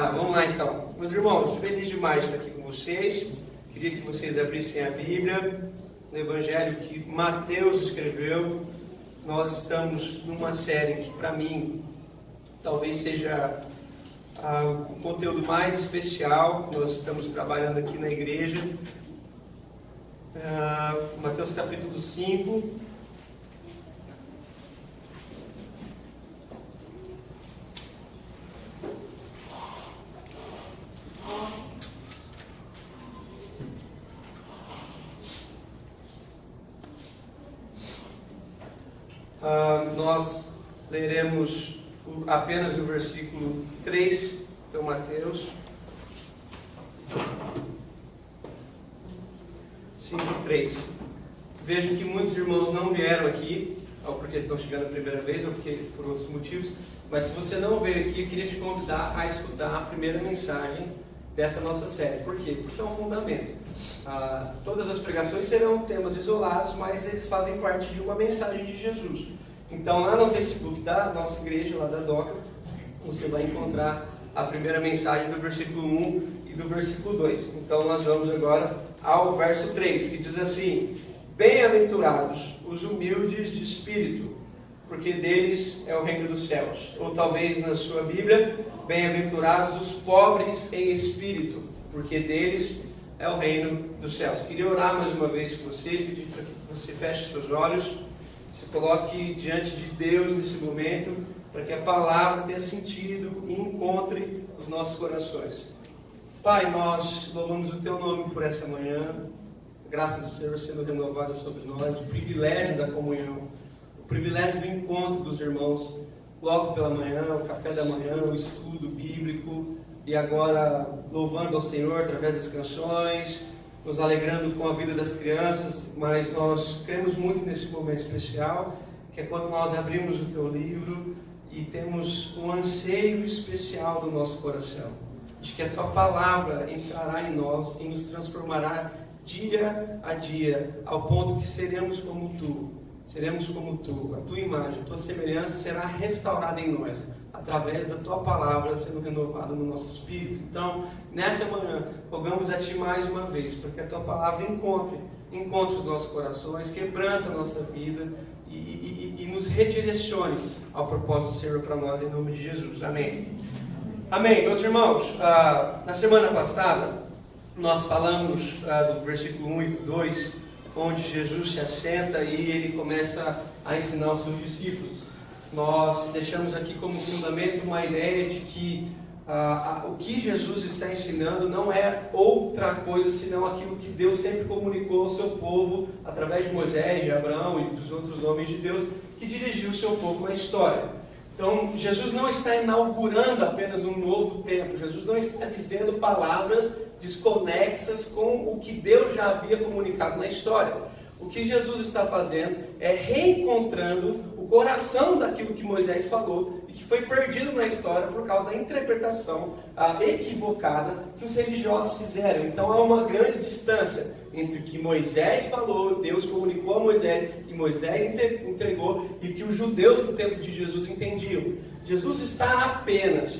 Vamos lá então. Meus irmãos, feliz demais de estar aqui com vocês. Queria que vocês abrissem a Bíblia, no Evangelho que Mateus escreveu. Nós estamos numa série que, para mim, talvez seja o conteúdo mais especial que nós estamos trabalhando aqui na igreja. Mateus capítulo 5. Nós leremos apenas o versículo 3 de Mateus 5:3. Vejo que muitos irmãos não vieram aqui, ou porque estão chegando a primeira vez, ou porque por outros motivos, mas se você não veio aqui, eu queria te convidar a escutar a primeira mensagem dessa nossa série. Por quê? Porque é um fundamento. Todas as pregações serão temas isolados, mas eles fazem parte de uma mensagem de Jesus. Então, lá no Facebook da nossa igreja, lá da DOCA, você vai encontrar a primeira mensagem do versículo 1 e do versículo 2. Então, nós vamos agora ao verso 3, que diz assim: Bem-aventurados os humildes de espírito, porque deles é o reino dos céus. Ou talvez na sua Bíblia, bem-aventurados os pobres em espírito, porque deles é o reino dos céus. Queria orar mais uma vez por você, pedir para que você feche seus olhos, se coloque diante de Deus nesse momento, para que a palavra tenha sentido e encontre os nossos corações. Pai, nós louvamos o Teu nome por essa manhã, a graça do Senhor sendo renovada sobre nós, o privilégio da comunhão, o privilégio do encontro dos irmãos, logo pela manhã, o café da manhã, o estudo bíblico, e agora louvando ao Senhor através das canções, nos alegrando com a vida das crianças, mas nós cremos muito nesse momento especial, que é quando nós abrimos o Teu livro e temos um anseio especial do nosso coração, de que a Tua palavra entrará em nós e nos transformará dia a dia, ao ponto que seremos como Tu, a Tua imagem, a Tua semelhança será restaurada em nós, através da Tua palavra sendo renovada no nosso espírito. Então, nessa manhã, rogamos a Ti mais uma vez, para que a Tua palavra encontre os nossos corações, quebranta a nossa vida e nos redirecione ao propósito do Senhor para nós, em nome de Jesus. Amém. Amém. Meus irmãos, na semana passada, nós falamos do versículo 1 e 2, onde Jesus se assenta e Ele começa a ensinar os seus discípulos. Nós deixamos aqui como fundamento uma ideia de que o que Jesus está ensinando não é outra coisa senão aquilo que Deus sempre comunicou ao seu povo através de Moisés, de Abraão e dos outros homens de Deus que dirigiu o seu povo na história. Então, Jesus não está inaugurando apenas um novo tempo, Jesus não está dizendo palavras desconexas com o que Deus já havia comunicado na história. O que Jesus está fazendo é reencontrando o coração daquilo que Moisés falou e que foi perdido na história por causa da interpretação equivocada que os religiosos fizeram. Então há uma grande distância entre o que Moisés falou, Deus comunicou a Moisés e Moisés entregou, e o que os judeus do tempo de Jesus entendiam. Jesus está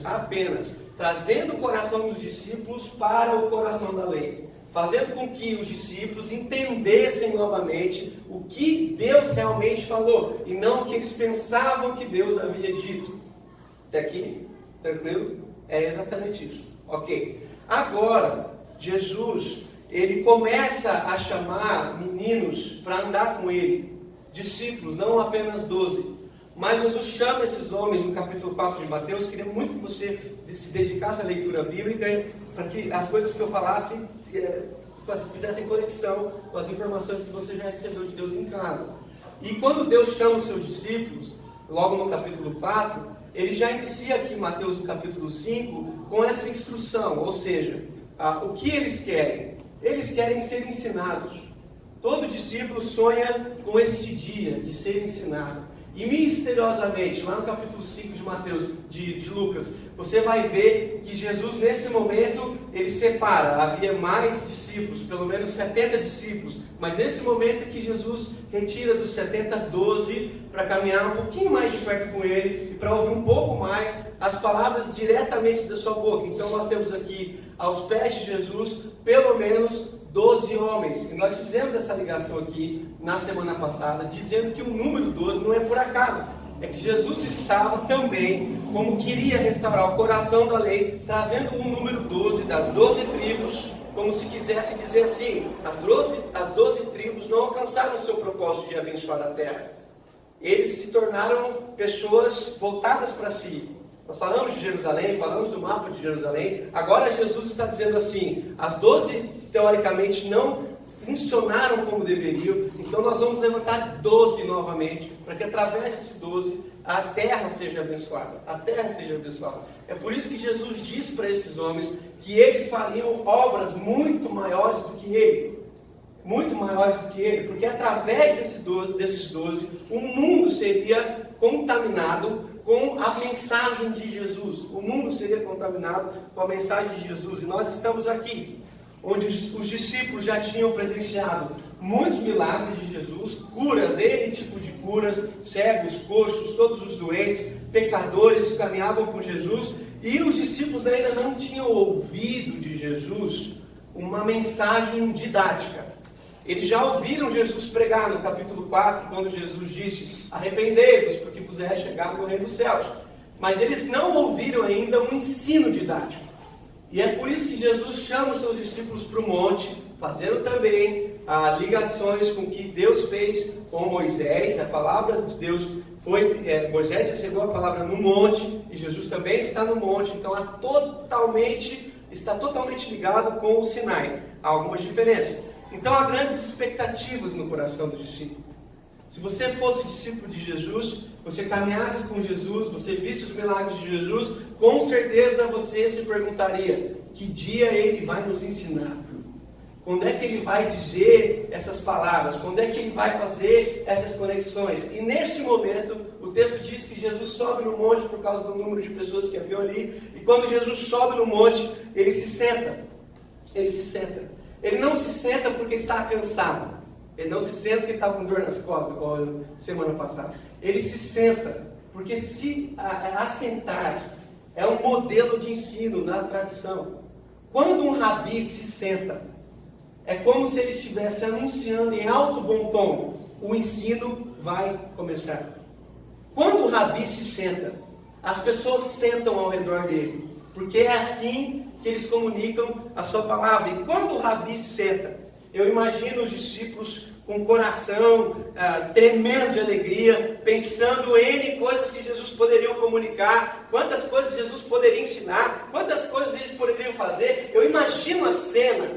apenas trazendo o coração dos discípulos para o coração da lei, fazendo com que os discípulos entendessem novamente o que Deus realmente falou, e não o que eles pensavam que Deus havia dito. Até aqui? Tranquilo? É exatamente isso. Ok. Agora, Jesus, Ele começa a chamar meninos para andar com Ele, discípulos, não apenas 12. Mas Jesus chama esses homens no capítulo 4 de Mateus. Queria muito que você se dedicasse à leitura bíblica, para que as coisas que eu falasse fizessem conexão com as informações que você já recebeu de Deus em casa. E quando Deus chama os seus discípulos, logo no capítulo 4, Ele já inicia aqui em Mateus no capítulo 5 com essa instrução, ou seja, o que eles querem? Eles querem ser ensinados. Todo discípulo sonha com esse dia de ser ensinado. E misteriosamente, lá no capítulo 5 de Mateus, de Lucas, você vai ver que Jesus, nesse momento, ele separa. Havia mais discípulos, pelo menos 70 discípulos. Mas nesse momento é que Jesus retira dos 70, 12, para caminhar um pouquinho mais de perto com ele e para ouvir um pouco mais as palavras diretamente da sua boca. Então nós temos aqui, aos pés de Jesus, pelo menos 12 homens. E nós fizemos essa ligação aqui na semana passada, dizendo que o número 12 não é por acaso. É que Jesus estava também, como queria restaurar o coração da lei, trazendo o número 12 das 12 tribos, como se quisesse dizer assim: as 12 tribos não alcançaram o seu propósito de abençoar a terra. Eles se tornaram pessoas voltadas para si. Nós falamos de Jerusalém, falamos do mapa de Jerusalém. Agora Jesus está dizendo assim: as 12 teoricamente não funcionaram como deveriam, então nós vamos levantar 12 novamente, para que através desses 12 a terra seja abençoada. A terra seja abençoada. É por isso que Jesus diz para esses homens que eles fariam obras muito maiores do que ele. Muito maiores do que ele, porque através desses 12, o mundo seria contaminado com a mensagem de Jesus. O mundo seria contaminado com a mensagem de Jesus. E nós estamos aqui, onde os discípulos já tinham presenciado muitos milagres de Jesus, curas, N tipo de curas, cegos, coxos, todos os doentes, pecadores que caminhavam com Jesus, e os discípulos ainda não tinham ouvido de Jesus uma mensagem didática. Eles já ouviram Jesus pregar no capítulo 4, quando Jesus disse: arrependei-vos, porque vos é chegado o reino dos céus. Mas eles não ouviram ainda um ensino didático. E é por isso que Jesus chama os seus discípulos para o monte, fazendo também ligações com o que Deus fez com Moisés. A palavra de Deus foi... Moisés recebeu a palavra no monte, e Jesus também está no monte. Então está totalmente ligado com o Sinai. Há algumas diferenças. Então há grandes expectativas no coração do discípulo. Se você fosse discípulo de Jesus, você caminhasse com Jesus, você visse os milagres de Jesus, com certeza você se perguntaria: que dia ele vai nos ensinar? Quando é que ele vai dizer essas palavras? Quando é que ele vai fazer essas conexões? E nesse momento, o texto diz que Jesus sobe no monte por causa do número de pessoas que haviam ali. E quando Jesus sobe no monte, ele se senta. Ele se senta. Ele não se senta porque está cansado. Ele não se senta porque estava com dor nas costas, igual semana passada. Ele se senta porque assentar é um modelo de ensino na tradição. Quando um rabi se senta, é como se ele estivesse anunciando em alto bom tom: o ensino vai começar. Quando o rabi se senta, as pessoas sentam ao redor dele, porque é assim que eles comunicam a sua palavra. E quando o rabi senta, eu imagino os discípulos com o coração tremendo de alegria, pensando em coisas que Jesus poderia comunicar, quantas coisas Jesus poderia ensinar, quantas coisas eles poderiam fazer. Eu imagino a cena,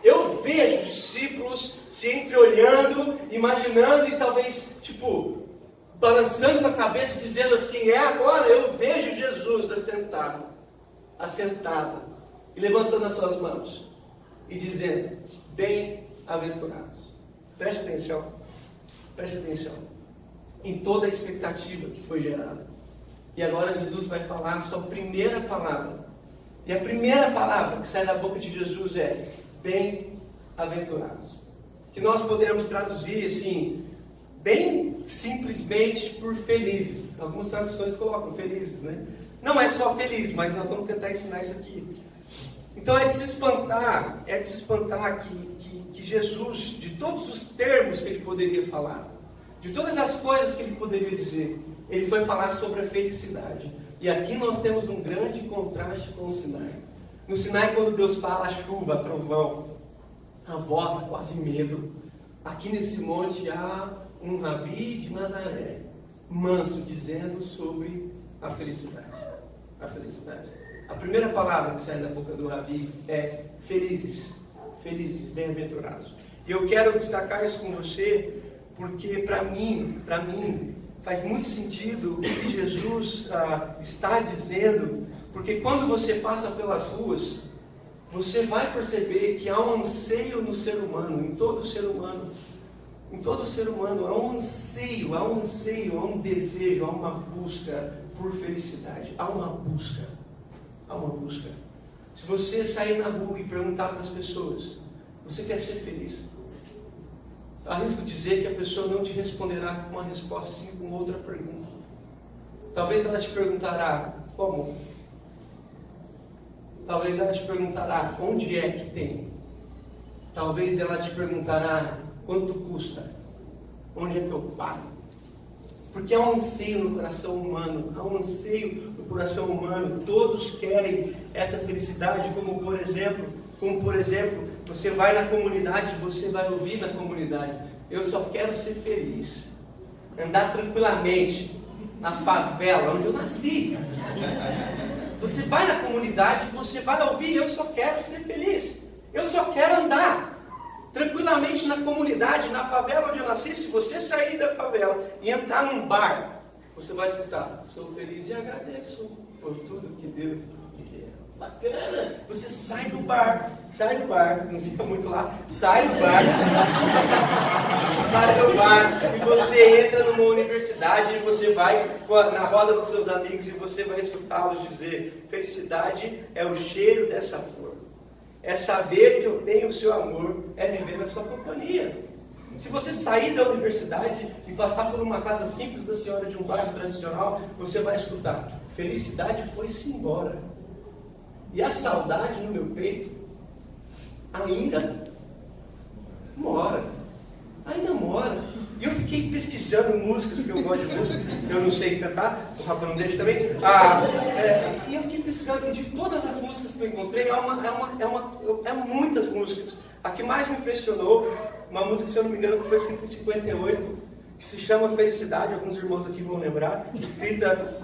eu vejo os discípulos se entreolhando, imaginando e talvez, balançando a cabeça, dizendo assim: agora eu vejo Jesus assentado, e levantando as suas mãos, e dizendo: bem-aventurados. Preste atenção, em toda a expectativa que foi gerada. E agora Jesus vai falar a sua primeira palavra. E a primeira palavra que sai da boca de Jesus é: bem-aventurados. Que nós podemos traduzir assim, bem simplesmente por felizes. Algumas traduções colocam felizes, né? Não é só feliz, mas nós vamos tentar ensinar isso aqui. Então é de se espantar que Jesus, de todos os termos que ele poderia falar, de todas as coisas que ele poderia dizer, ele foi falar sobre a felicidade. E aqui nós temos um grande contraste com o Sinai. No Sinai, quando Deus fala a chuva, a trovão, a voz, quase medo. Aqui nesse monte há um rabi de Nazaré, manso, dizendo sobre a felicidade. A felicidade. A primeira palavra que sai da boca do rabi é felizes. Felizes, bem-aventurados. E eu quero destacar isso com você, porque para mim, faz muito sentido o que Jesus está dizendo, porque quando você passa pelas ruas, você vai perceber que há um anseio no ser humano, em todo ser humano. Em todo ser humano há um anseio, há um desejo, há uma busca por felicidade. Há uma busca. há uma busca. Se você sair na rua e perguntar para as pessoas, você quer ser feliz? Arrisco dizer que a pessoa não te responderá com uma resposta, sim com outra pergunta. Talvez ela te perguntará, como? Talvez ela te perguntará, onde é que tem? Talvez ela te perguntará, quanto custa? Onde é que eu pago? Porque há um anseio no coração humano, há um anseio no coração humano, todos querem essa felicidade, como por exemplo, você vai na comunidade, você vai ouvir na comunidade, eu só quero ser feliz, andar tranquilamente na favela onde eu nasci. Você vai na comunidade, você vai ouvir, eu só quero ser feliz, eu só quero andar tranquilamente na comunidade, na favela onde eu nasci. Se você sair da favela e entrar num bar, você vai escutar, sou feliz e agradeço por tudo que Deus me deu. Bacana! Você sai do bar, não fica muito lá, sai do bar e você entra numa universidade e você vai na roda dos seus amigos e você vai escutá-los dizer, felicidade é o cheiro dessa flor. É saber que eu tenho o seu amor, é viver na sua companhia. Se você sair da universidade e passar por uma casa simples da senhora de um bairro tradicional, você vai escutar, felicidade foi-se embora. E a saudade no meu peito ainda mora. E eu fiquei pesquisando músicas, porque eu gosto de música, eu não sei cantar, o Rafa não deixa também. E eu fiquei pesquisando, e de todas as músicas que eu encontrei, é muitas músicas. A que mais me impressionou, uma música, se eu não me engano, que foi escrita em 58, que se chama Felicidade, alguns irmãos aqui vão lembrar, escrita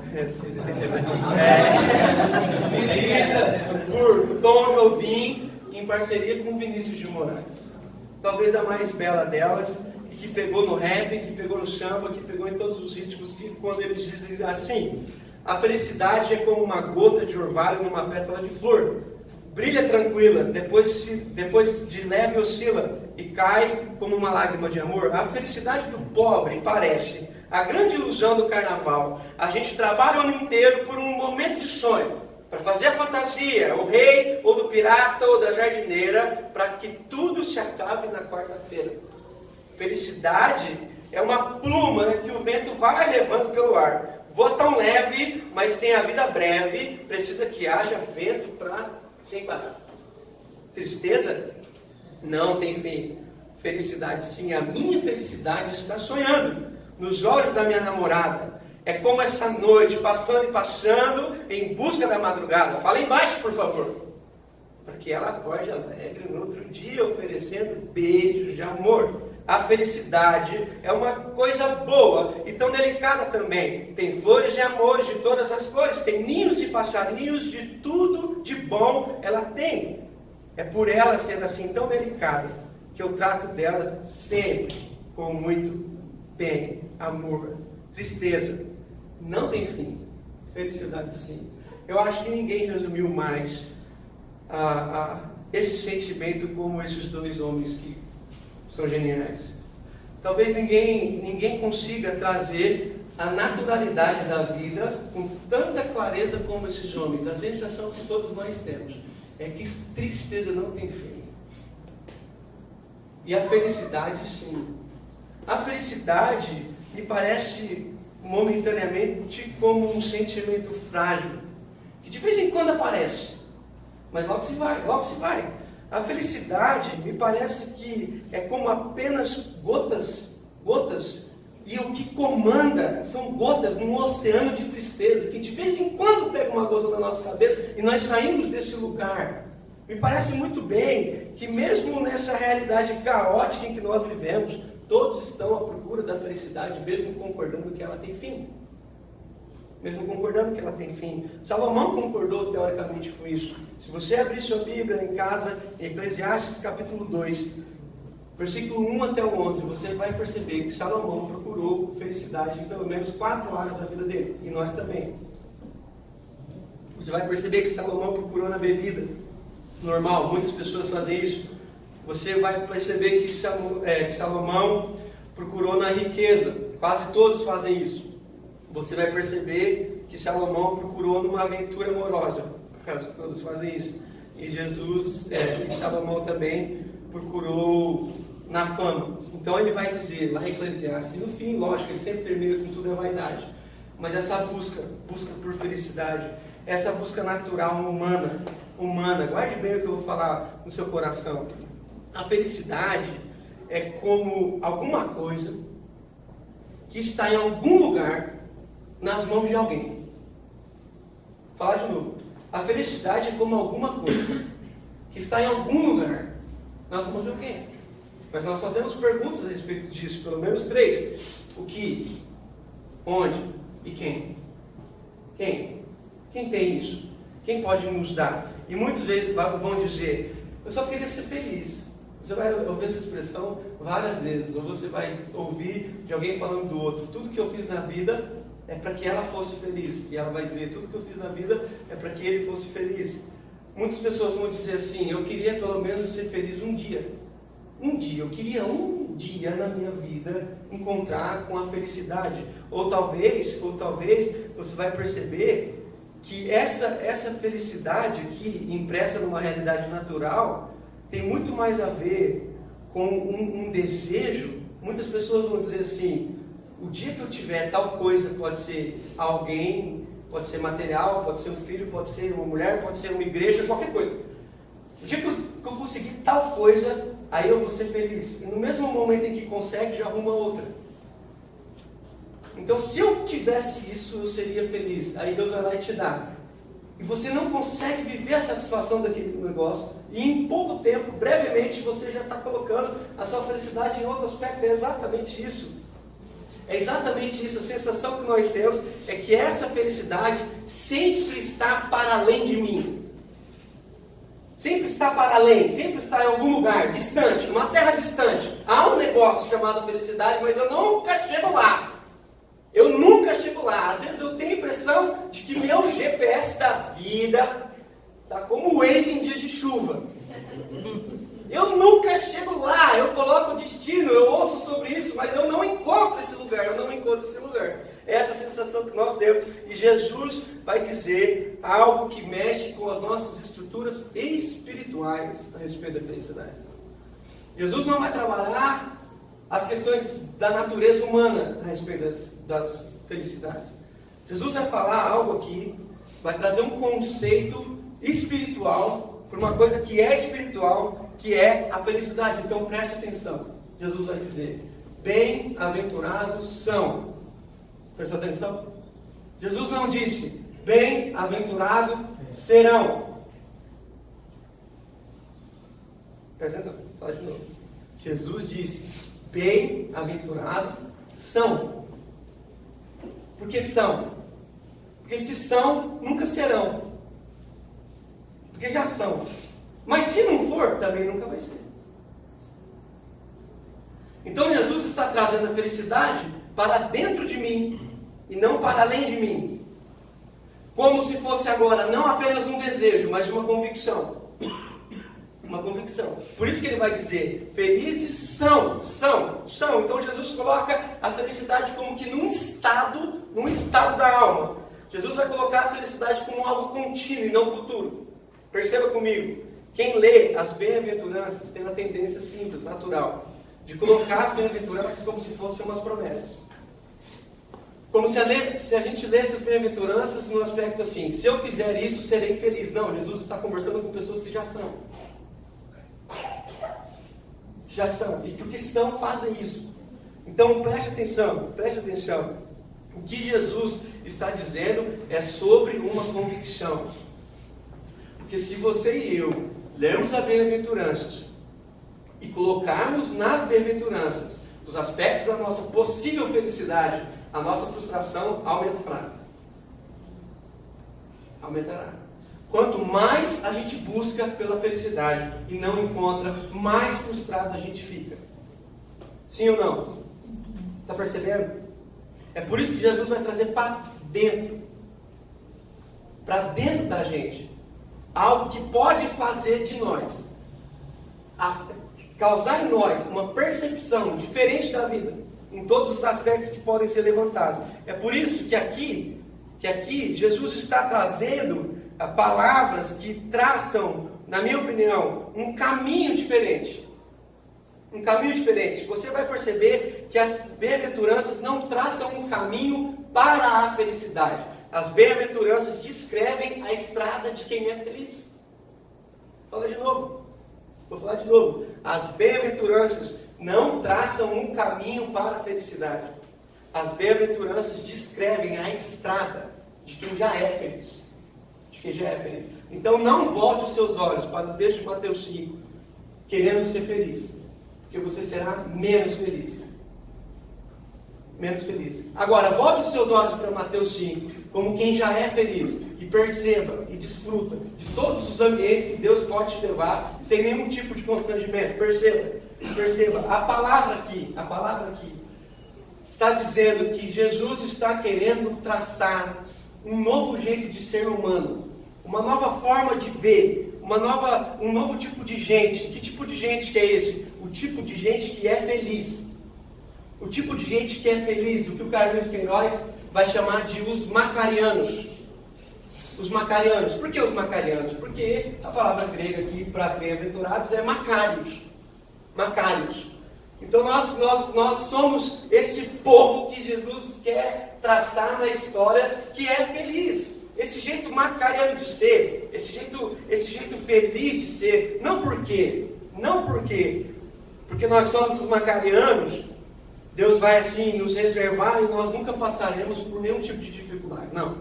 por Tom Jobim, em parceria com Vinícius de Moraes. Talvez a mais bela delas, que pegou no rap, que pegou no samba, que pegou em todos os ritmos, que quando eles dizem assim, a felicidade é como uma gota de orvalho numa pétala de flor, brilha tranquila, depois de leve oscila e cai como uma lágrima de amor. A felicidade do pobre parece a grande ilusão do carnaval. A gente trabalha o ano inteiro por um momento de sonho, para fazer a fantasia, o rei, ou do pirata, ou da jardineira, para que tudo se acabe na quarta-feira. Felicidade é uma pluma que o vento vai levando pelo ar. Voa tão leve, mas tem a vida breve, precisa que haja vento para se enquadrar. Tristeza não tem fim. Felicidade sim, a minha felicidade está sonhando nos olhos da minha namorada. É como essa noite, passando e passando, em busca da madrugada. Fala embaixo, por favor. Para que ela acorde alegre no outro dia, oferecendo beijos de amor. A felicidade é uma coisa boa e tão delicada também. Tem flores e amores de todas as cores, tem ninhos e passarinhos, de tudo de bom ela tem. É por ela sendo assim tão delicada que eu trato dela sempre com muito bem, amor, tristeza. Não tem fim. Felicidade sim. Eu acho que ninguém resumiu mais esse sentimento como esses dois homens que são geniais. Talvez ninguém consiga trazer a naturalidade da vida com tanta clareza como esses homens. A sensação que todos nós temos é que tristeza não tem fim. E a felicidade sim. A felicidade me parece momentaneamente como um sentimento frágil, que de vez em quando aparece, mas logo se vai. A felicidade me parece que é como apenas gotas, e o que comanda são gotas num oceano de tristeza, que de vez em quando pega uma gota na nossa cabeça e nós saímos desse lugar. Me parece muito bem que mesmo nessa realidade caótica em que nós vivemos, todos estão à procura da felicidade, mesmo concordando que ela tem fim. Salomão concordou teoricamente com isso. Se você abrir sua Bíblia em casa, em Eclesiastes capítulo 2, versículo 1 até o 11, você vai perceber que Salomão procurou felicidade em pelo menos 4 áreas da vida dele, e nós também. Você vai perceber que Salomão procurou na bebida, normal, muitas pessoas fazem isso. Você vai perceber que Salomão procurou na riqueza, quase todos fazem isso. Você vai perceber que Salomão procurou numa aventura amorosa, caso todos fazem isso. E Jesus, e Salomão também, procurou na fama. Então ele vai dizer, lá em Eclesiastes, e no fim, lógico, ele sempre termina com tudo é vaidade. Mas essa busca por felicidade, essa busca natural, humana, guarde bem o que eu vou falar no seu coração. A felicidade é como alguma coisa que está em algum lugar nas mãos de alguém. Vou falar de novo. A felicidade é como alguma coisa que está em algum lugar nas mãos de alguém. Mas nós fazemos perguntas a respeito disso, pelo menos 3. O que? Onde? E quem? Quem? Quem tem isso? Quem pode nos dar? E muitos vão dizer, eu só queria ser feliz. Você vai ouvir essa expressão várias vezes, ou você vai ouvir de alguém falando do outro. Tudo que eu fiz na vida é para que ela fosse feliz. E ela vai dizer, tudo que eu fiz na vida é para que ele fosse feliz. Muitas pessoas vão dizer assim, eu queria pelo menos ser feliz um dia. Um dia, eu queria um dia na minha vida encontrar com a felicidade. Ou talvez você vai perceber que essa felicidade aqui, impressa numa realidade natural, tem muito mais a ver com um desejo. Muitas pessoas vão dizer assim, o dia que eu tiver tal coisa, pode ser alguém, pode ser material, pode ser um filho, pode ser uma mulher, pode ser uma igreja, qualquer coisa. O dia que eu conseguir tal coisa, aí eu vou ser feliz. E no mesmo momento em que consegue, já arruma outra. Então, se eu tivesse isso, eu seria feliz. Aí Deus vai lá e te dá. E você não consegue viver a satisfação daquele negócio. E em pouco tempo, brevemente, você já está colocando a sua felicidade em outro aspecto. É exatamente isso. É exatamente isso. A sensação que nós temos é que essa felicidade sempre está para além de mim. Sempre está para além, sempre está em algum lugar, distante, numa terra distante. Há um negócio chamado felicidade, mas eu nunca chego lá. Eu nunca chego lá. Às vezes eu tenho a impressão de que meu GPS da vida está como o Waze em dias de chuva. Eu nunca chego lá. Eu coloco o destino, eu ouço sobre isso, mas eu não encontro esse lugar. É essa sensação que nós temos. E Jesus vai dizer algo que mexe com as nossas estruturas espirituais a respeito da felicidade. Jesus não vai trabalhar as questões da natureza humana a respeito das felicidades. Jesus vai falar algo aqui, vai trazer um conceito espiritual para uma coisa que é espiritual, que é a felicidade. Então preste atenção. Jesus vai dizer, bem-aventurados são. Prestou atenção? Jesus não disse, bem-aventurados serão. Presta atenção, fala de novo. Jesus disse, bem-aventurados são. Por que são? Porque se são, nunca serão. Porque já são. Mas se não for, também nunca vai ser. Então Jesus está trazendo a felicidade para dentro de mim e não para além de mim. Como se fosse agora não apenas um desejo, mas uma convicção. Uma convicção. Por isso que ele vai dizer, felizes são. Então Jesus coloca a felicidade como que num estado da alma. Jesus vai colocar a felicidade como algo contínuo e não futuro. Perceba comigo, quem lê as bem-aventuranças tem uma tendência simples, natural, de colocar as bem-aventuranças como se fossem umas promessas. Como se a gente lesse as bem-aventuranças no aspecto assim, se eu fizer isso, serei feliz. Não, Jesus está conversando com pessoas que já são. Já são. E porque são, fazem isso. Então preste atenção. O que Jesus está dizendo é sobre uma convicção. Porque se você e eu lermos as bem-aventuranças e colocarmos nas bem-aventuranças os aspectos da nossa possível felicidade, a nossa frustração aumentará. Quanto mais a gente busca pela felicidade e não encontra, mais frustrado a gente fica. Sim ou não? Está percebendo? É por isso que Jesus vai trazer para dentro da gente, algo que pode fazer de nós, causar em nós uma percepção diferente da vida, em todos os aspectos que podem ser levantados. É por isso que aqui Jesus está trazendo palavras que traçam, na minha opinião, um caminho diferente. Um caminho diferente. Você vai perceber que as bem-aventuranças não traçam um caminho para a felicidade. As bem-aventuranças descrevem a estrada de quem é feliz. Fala de novo. Vou falar de novo. As bem-aventuranças não traçam um caminho para a felicidade. As bem-aventuranças descrevem a estrada de quem já é feliz. De quem já é feliz. Então não volte os seus olhos para o texto de Mateus 5, querendo ser feliz. Porque você será menos feliz. Menos feliz. Agora, volte os seus olhos para Mateus 5, como quem já é feliz. E perceba e desfruta de todos os ambientes que Deus pode te levar, sem nenhum tipo de constrangimento. Perceba. A palavra aqui está dizendo que Jesus está querendo traçar um novo jeito de ser humano. Uma nova forma de ver. Um novo tipo de gente. Que tipo de gente que é esse? O tipo de gente que é feliz. O tipo de gente que é feliz, o que o Carlinhos Queiroz vai chamar de os macarianos. Os macarianos. Por que os macarianos? Porque a palavra grega aqui para bem-aventurados é macários. Macários. Então nós somos esse povo que Jesus quer traçar na história, que é feliz. Esse jeito macariano de ser, esse jeito feliz de ser. Não porque nós somos os macarianos, Deus vai assim nos reservar e nós nunca passaremos por nenhum tipo de dificuldade. Não.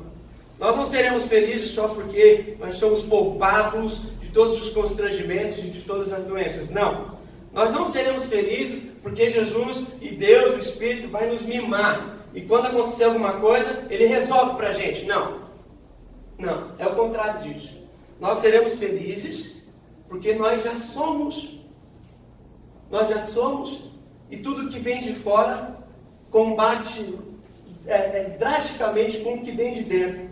Nós não seremos felizes só porque nós somos poupados de todos os constrangimentos e de todas as doenças. Não. Nós não seremos felizes porque Jesus e Deus, o Espírito, vai nos mimar. E quando acontecer alguma coisa, Ele resolve para a gente. Não. Não. É o contrário disso. Nós seremos felizes porque nós já somos. Nós já somos. E tudo que vem de fora combate drasticamente com o que vem de dentro.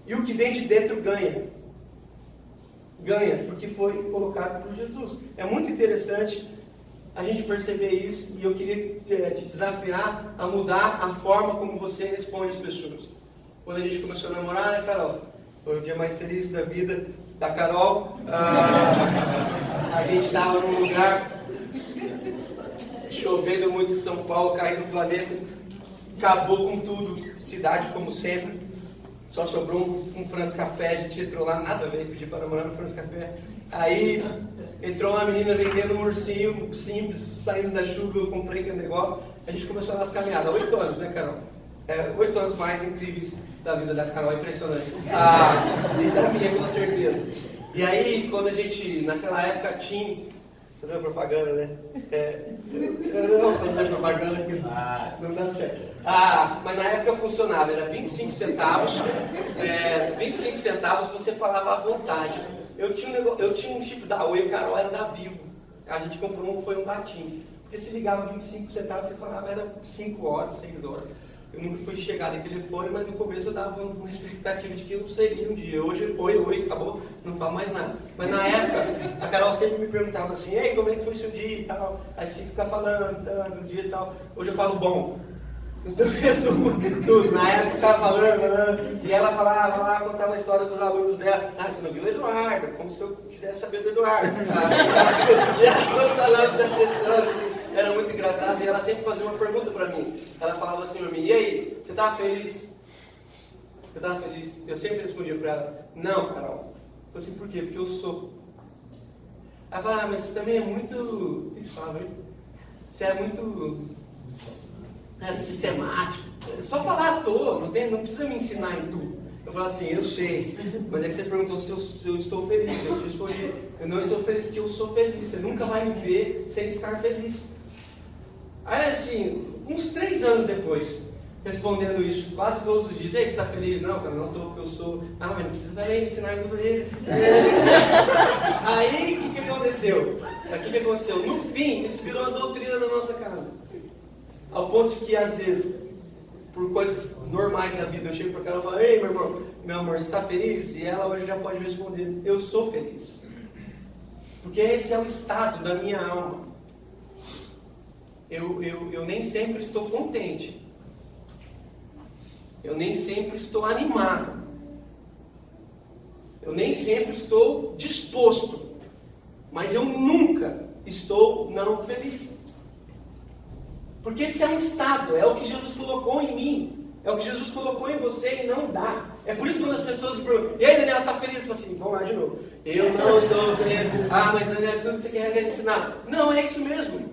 E o que vem de dentro ganha. Ganha, porque foi colocado por Jesus. É muito interessante a gente perceber isso. E eu queria te desafiar a mudar a forma como você responde às pessoas. Quando a gente começou a namorar, né, Carol? Foi o dia mais feliz da vida da Carol. A gente estava num lugar chovendo muito em São Paulo, caindo do planeta, acabou com tudo, cidade como sempre, só sobrou um France Café, a gente entrou lá, nada a ver, pedi para namorar no France Café, aí entrou uma menina vendendo um ursinho simples, saindo da chuva, eu comprei aquele negócio, a gente começou a nossa caminhada, 8 anos, né, Carol? 8 anos mais incríveis da vida da Carol, impressionante, e da minha, com certeza. E aí, quando a gente, naquela época, tinha fazendo propaganda, né? Eu não vou fazer propaganda que não dá certo. Mas na época funcionava, era 25 centavos. 25 centavos você falava à vontade. Eu tinha um chip da Oi, o Carol era da Vivo. A gente comprou foi um da TIM. Porque se ligava 25 centavos, você falava, era 5 horas, 6 horas. Eu nunca fui chegar em telefone, mas no começo eu dava uma expectativa de que eu seria um dia. Hoje, oi, acabou, não falo mais nada. Mas na época, a Carol sempre me perguntava assim, ei, como é que foi seu dia e tal? Aí você fica falando do dia e tal. Hoje eu falo, bom. Então eu resumo tudo. Na época eu ficava falando, e ela falava lá, contava a história dos alunos dela. Você não viu o Eduardo? Como se eu quisesse saber do Eduardo. E ela falando das pessoas, assim. Era muito engraçado e ela sempre fazia uma pergunta para mim. Ela falava assim para mim, e aí, você estava feliz? Você estava feliz? Eu sempre respondia para ela, não, Carol. Eu falei assim, por quê? Porque eu sou. Ela falava, mas você também é muito... O que você fala, hein? Você é muito sistemático. É só falar à toa, não precisa me ensinar em tudo. Eu falava assim, eu sei, mas é que você perguntou se eu estou feliz. Eu te respondi, eu não estou feliz porque eu sou feliz. Você nunca vai me ver sem estar feliz. Aí assim, uns 3 anos depois, respondendo isso quase todos os dias, ei, você está feliz? Não, cara, não estou porque eu sou... mas não precisa também ensinar tudo ele. Aí, o que aconteceu? No fim, isso virou uma doutrina da nossa casa. Ao ponto de que, às vezes, por coisas normais da vida, eu chego para ela e falo, ei, meu amor, você está feliz? E ela hoje já pode responder, eu sou feliz. Porque esse é o estado da minha alma. Eu nem sempre estou contente. Eu nem sempre estou animado. Eu nem sempre estou disposto, mas eu nunca estou não feliz. Porque esse é um estado, é o que Jesus colocou em mim, é o que Jesus colocou em você e não dá. É por isso que quando as pessoas me perguntam, e aí Daniel, está feliz? Eu falo assim, vamos lá de novo. Eu não estou feliz. Mas Daniel, é tudo que você quer ensinar. Não, é isso mesmo.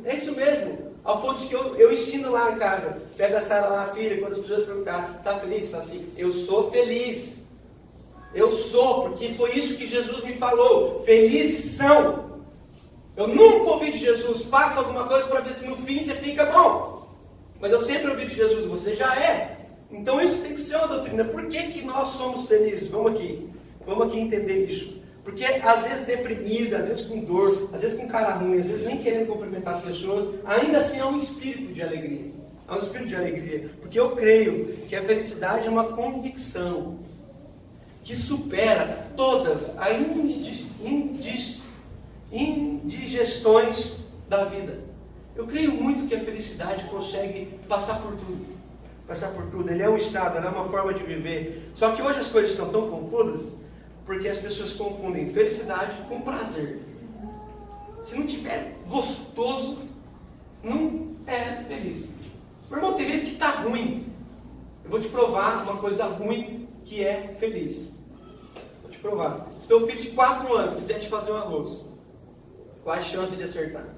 É isso mesmo. Ao ponto de que eu ensino lá em casa. Pega a Sara lá, a filha, quando as pessoas perguntam, está feliz? Fala assim, eu sou feliz. Eu sou, porque foi isso que Jesus me falou. Felizes são. Eu nunca ouvi de Jesus, faça alguma coisa para ver se no fim você fica bom. Mas eu sempre ouvi de Jesus, você já é. Então isso tem que ser uma doutrina. Por que nós somos felizes? Vamos aqui entender isso. Porque às vezes deprimido, às vezes com dor, às vezes com cara ruim, às vezes nem querendo cumprimentar as pessoas, ainda assim há um espírito de alegria. Há um espírito de alegria. Porque eu creio que a felicidade é uma convicção que supera todas as indigestões da vida. Eu creio muito que a felicidade consegue passar por tudo. Passar por tudo. Ele é um estado, ela é uma forma de viver. Só que hoje as coisas são tão confusas porque as pessoas confundem felicidade com prazer. Se não tiver gostoso, não é feliz. Meu irmão, tem vezes que está ruim. Eu vou te provar uma coisa ruim que é feliz. Vou te provar. Se teu filho de 4 anos quiser te fazer um arroz, qual a chance de acertar?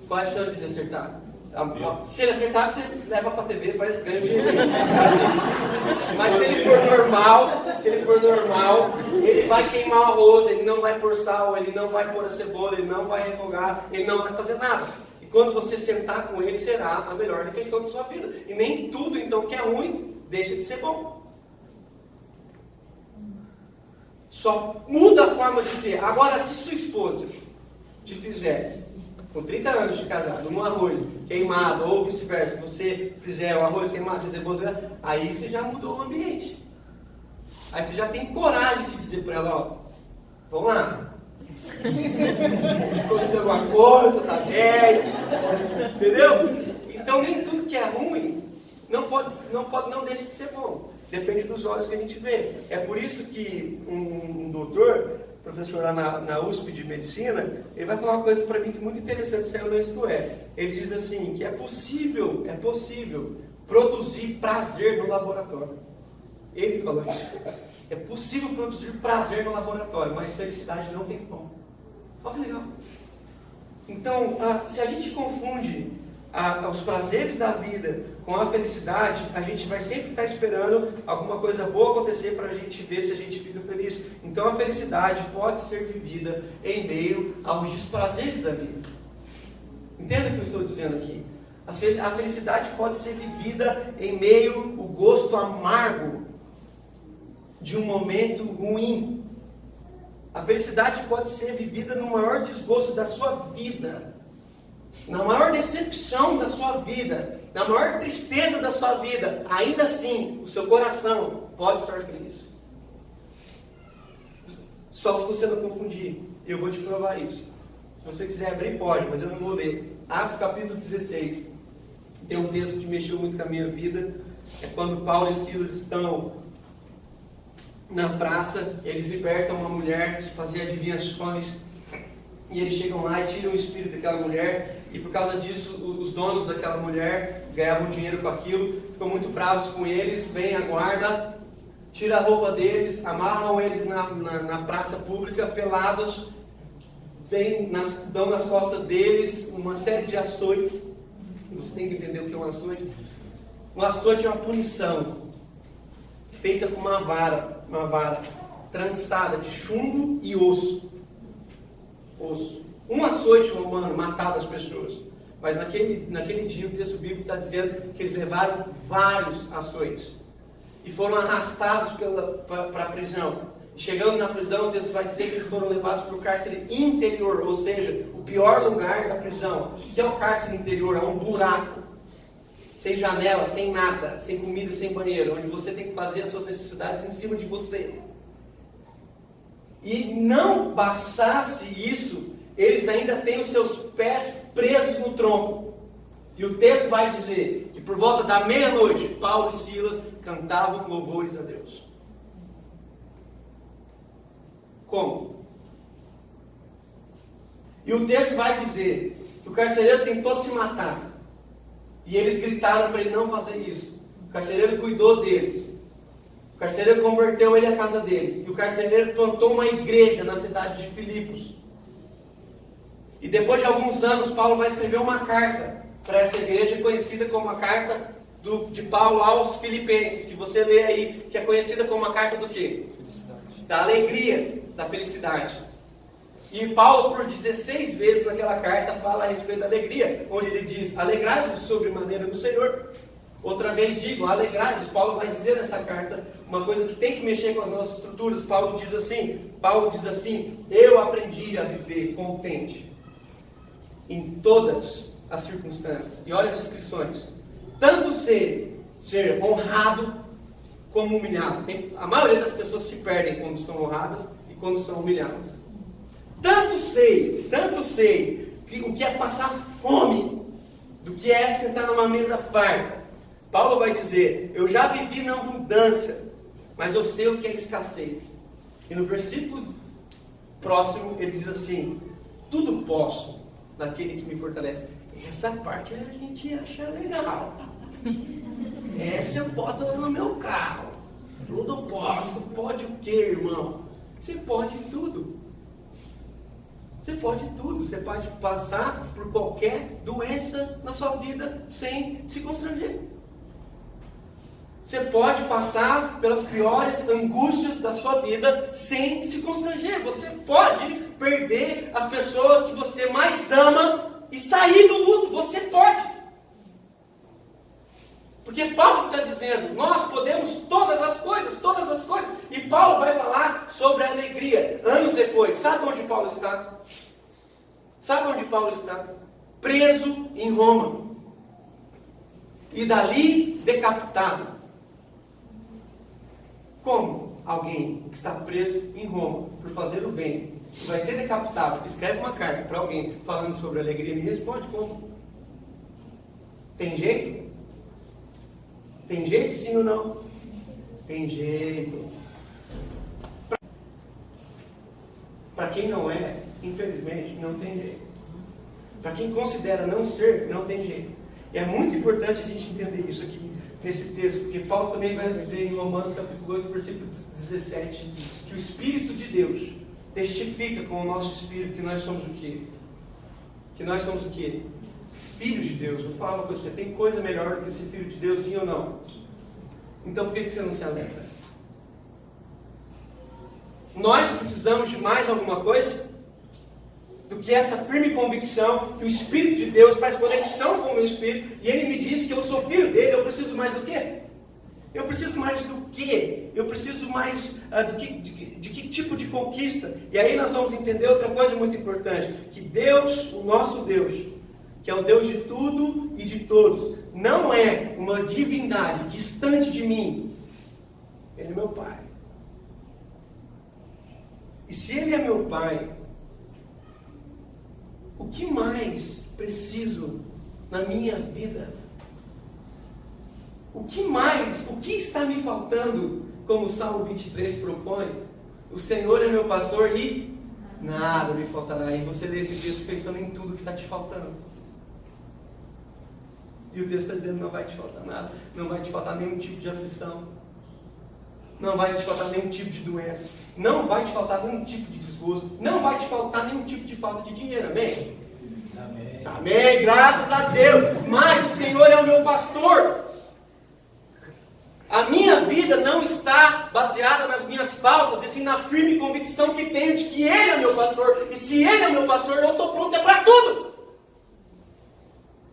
Qual a chance de acertar? Se ele acertar, você leva para a TV, ganha dinheiro. Mas se ele for normal, ele vai queimar o arroz, ele não vai pôr sal, ele não vai pôr a cebola, ele não vai refogar, ele não vai fazer nada. E quando você sentar com ele, será a melhor refeição da sua vida. E nem tudo, então, que é ruim, deixa de ser bom. Só muda a forma de ser. Agora, se sua esposa te fizer, com 30 anos de casado, um arroz queimado, ou vice-versa, você fizer um arroz queimado, sem cebola, aí você já mudou o ambiente. Aí você já tem coragem de dizer para ela, ó, vamos lá. Aconteceu alguma coisa, tá velho. Entendeu? Então nem tudo que é ruim não deixa de ser bom. Depende dos olhos que a gente vê. É por isso que um doutor, professor lá na USP de Medicina, ele vai falar uma coisa para mim que é muito interessante, saiu no Isto É. Ele diz assim, que é possível produzir prazer no laboratório. Ele falou isso. É possível produzir prazer no laboratório, mas felicidade não tem como. Olha que legal. Então, se a gente confunde os prazeres da vida com a felicidade, a gente vai sempre estar esperando alguma coisa boa acontecer para a gente ver se a gente fica feliz. Então a felicidade pode ser vivida em meio aos desprazeres da vida. Entenda o que eu estou dizendo aqui. A felicidade pode ser vivida em meio ao gosto amargo de um momento ruim. A felicidade pode ser vivida no maior desgosto da sua vida, na maior decepção da sua vida, na maior tristeza da sua vida. Ainda assim, o seu coração pode estar feliz. Só se você não confundir. Eu vou te provar isso. Se você quiser abrir, pode, mas eu não vou ler. Atos capítulo 16. Tem um texto que mexeu muito com a minha vida. É quando Paulo e Silas estão na praça, eles libertam uma mulher que fazia adivinhações, e eles chegam lá e tiram o espírito daquela mulher, e por causa disso os donos daquela mulher ganhavam dinheiro com aquilo, ficam muito bravos com eles, vem a guarda, tira a roupa deles, amarram eles na praça pública, pelados, dão nas costas deles uma série de açoites. Você tem que entender o que é um açoite. Um açoite é uma punição feita com uma vara trançada de chumbo e osso. Um açoite romano matava as pessoas. Mas naquele dia o texto bíblico está dizendo que eles levaram vários açoites e foram arrastados para a prisão. Chegando na prisão, o texto vai dizer que eles foram levados para o cárcere interior, ou seja, o pior lugar da prisão. O que é o cárcere interior? É um buraco, sem janela, sem nada, sem comida, sem banheiro, onde você tem que fazer as suas necessidades em cima de você. E não bastasse isso, eles ainda têm os seus pés presos no tronco. E o texto vai dizer que por volta da meia-noite, Paulo e Silas cantavam louvores a Deus. Como? E o texto vai dizer que o carcereiro tentou se matar. E eles gritaram para ele não fazer isso. O carcereiro cuidou deles. O carcereiro converteu ele à casa deles. E o carcereiro plantou uma igreja na cidade de Filipos. E depois de alguns anos, Paulo vai escrever uma carta para essa igreja, conhecida como a carta de Paulo aos Filipenses, que você lê aí, que é conhecida como a carta do quê? Felicidade. Da alegria, da felicidade. E Paulo, por 16 vezes naquela carta, fala a respeito da alegria, onde ele diz, alegrai-vos sobremaneira no Senhor. Outra vez digo, alegrai-vos. Paulo vai dizer nessa carta uma coisa que tem que mexer com as nossas estruturas. Paulo diz assim, eu aprendi a viver contente em todas as circunstâncias. E olha as descrições. Tanto ser honrado como humilhado. A maioria das pessoas se perdem quando são honradas e quando são humilhadas. Tanto sei que o que é passar fome do que é sentar numa mesa farta. Paulo vai dizer, eu já vivi na abundância, mas eu sei o que é escassez. E no versículo próximo ele diz assim, tudo posso naquele que me fortalece. Essa parte a gente acha legal. Essa eu boto no meu carro. Tudo posso. Pode o quê, irmão? Você pode tudo. Você pode tudo. Você pode passar por qualquer doença na sua vida sem se constranger. Você pode passar pelas piores angústias da sua vida sem se constranger. Você pode perder as pessoas que você mais ama e sair do luto. Você pode. Porque Paulo está dizendo, nós podemos todas as coisas. E Paulo vai falar sobre a alegria. Anos depois, sabe onde Paulo está? Preso em Roma. E dali decapitado. Como alguém que está preso em Roma por fazer o bem, que vai ser decapitado, escreve uma carta para alguém falando sobre alegria, me responde como? Tem jeito? Tem jeito sim ou não? Tem jeito. Para quem não é, infelizmente, não tem jeito. Para quem considera não ser, não tem jeito. E é muito importante a gente entender isso aqui nesse texto, porque Paulo também vai dizer em Romanos capítulo 8, versículo 17, que o Espírito de Deus testifica com o nosso Espírito que nós somos o quê? Que nós somos o quê? Filhos de Deus. Vou falar uma coisa, você tem coisa melhor do que ser filho de Deus, sim ou não? Então por que você não se alegra? Nós precisamos de mais alguma coisa do que essa firme convicção que o Espírito de Deus faz conexão com o meu Espírito e Ele me diz que eu sou filho dele. Eu preciso mais do quê? Eu preciso mais do quê? Eu preciso mais de que tipo de conquista? E aí nós vamos entender outra coisa muito importante, que Deus, o nosso Deus, que é o Deus de tudo e de todos, não é uma divindade distante de mim. Ele é meu Pai. E se Ele é meu Pai, o que mais preciso na minha vida? O que está me faltando, como o Salmo 23 propõe? O Senhor é meu pastor e nada me faltará. E você lê esse texto pensando em tudo que está te faltando. E o texto está dizendo, não vai te faltar nada. Não vai te faltar nenhum tipo de aflição. Não vai te faltar nenhum tipo de doença. Não vai te faltar nenhum tipo de desgosto. Não vai te faltar nenhum tipo de falta de dinheiro. Amém? Amém. Amém. Graças a Deus. Mas o Senhor é o meu pastor. A minha vida não está baseada nas minhas faltas, e sim na firme convicção que tenho de que Ele é meu pastor. E se Ele é meu pastor, eu estou pronto para tudo.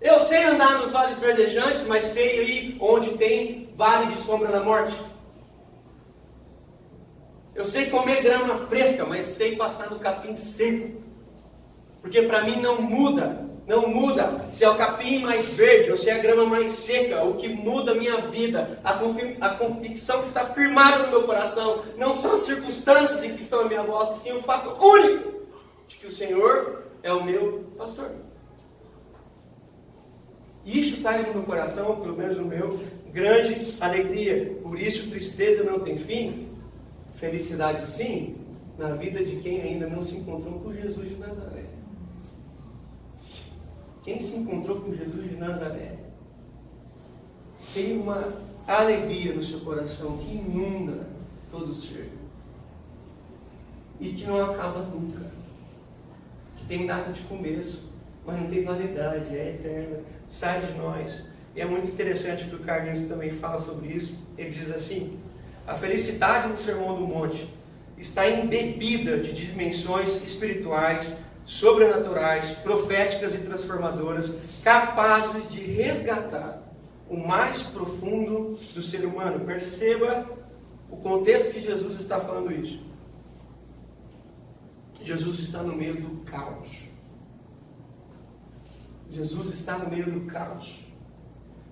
Eu sei andar nos vales verdejantes, mas sei ir onde tem vale de sombra da morte. Eu sei comer grama fresca, mas sei passar no capim seco. Porque para mim não muda se é o capim mais verde ou se é a grama mais seca. O que muda a minha vida, a convicção que está firmada no meu coração, não são as circunstâncias em que estão à minha volta, sim o fato único de que o Senhor é o meu pastor. Isso traz no meu coração, pelo menos no meu, grande alegria. Por isso tristeza não tem fim, felicidade sim, na vida de quem ainda não se encontrou com Jesus de Nazaré. Quem se encontrou com Jesus de Nazaré tem uma alegria no seu coração que inunda todo o ser e que não acaba nunca, que tem data de começo, mas não tem validade, é eterna, sai de nós. E é muito interessante que o Carlinhos também fala sobre isso. Ele diz assim: a felicidade no Sermão do Monte está embebida de dimensões espirituais, sobrenaturais, proféticas e transformadoras, capazes de resgatar o mais profundo do ser humano. Perceba o contexto que Jesus está falando isso. Jesus está no meio do caos. Jesus está no meio do caos.